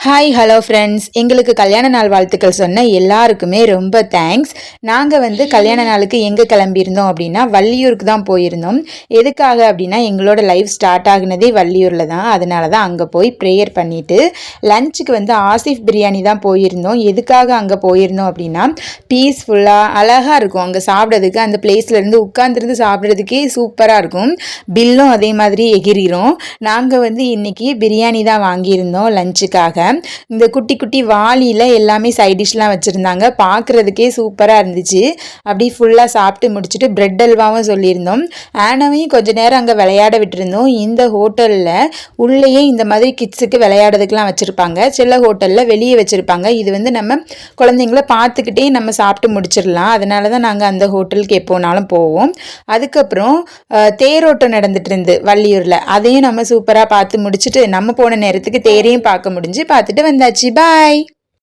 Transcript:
Hi hello friends, எங்களுக்கு கல்யாண நாள் வாழ்த்துக்கள் சொன்ன எல்லாருக்குமே ரொம்ப தேங்க்ஸ். நாங்கள் கல்யாண நாளுக்கு எங்கே கிளம்பியிருந்தோம் அப்படின்னா வள்ளியூருக்கு தான் போயிருந்தோம். எதுக்காக அப்படின்னா எங்களோட லைஃப் ஸ்டார்ட் ஆகுனதே வள்ளியூரில் தான். அதனால தான் அங்கே போய் ப்ரேயர் பண்ணிவிட்டு லஞ்சுக்கு ஆசிஃப் பிரியாணி தான் போயிருந்தோம். எதுக்காக அங்கே போயிருந்தோம் அப்படின்னா பீஸ்ஃபுல்லாக அழகாக இருக்கும் அங்கே சாப்பிட்றதுக்கு. அந்த பிளேஸ்லேருந்து உட்காந்துருந்து சாப்பிட்றதுக்கே சூப்பராக இருக்கும். பில்லும் அதே மாதிரி எகிரிரும். நாங்கள் இன்றைக்கி பிரியாணி தான் வாங்கியிருந்தோம் லஞ்சுக்கு. இந்த குட்டி குட்டி வாளியில் எல்லாமே சைட் டிஷ்லாம் வச்சுருந்தாங்க. பார்க்குறதுக்கே சூப்பராக இருந்துச்சு. அப்படி ஃபுல்லாக சாப்பிட்டு முடிச்சுட்டு பிரெட் அல்வாவும் சொல்லியிருந்தோம். ஆனாவையும் கொஞ்சம் நேரம் அங்கே விளையாட விட்டுருந்தோம். இந்த ஹோட்டலில் உள்ளேயே இந்த மாதிரி கிட்ஸுக்கு விளையாடுறதுக்கெலாம் வச்சுருப்பாங்க. சில ஹோட்டலில் வெளியே வச்சுருப்பாங்க. இது நம்ம குழந்தைங்கள பார்த்துக்கிட்டே நம்ம சாப்பிட்டு முடிச்சிடலாம். அதனால தான் நாங்கள் அந்த ஹோட்டலுக்கு எப்போனாலும் போவோம். அதுக்கப்புறம் தேரோட்டம் நடந்துட்டு இருந்து வள்ளியூரில், அதையும் நம்ம சூப்பராக பார்த்து முடிச்சுட்டு நம்ம போன நேரத்துக்கு தேரையும் பார்க்க முடிஞ்சு பார்த்துட்டு வந்தாச்சு. பாய்.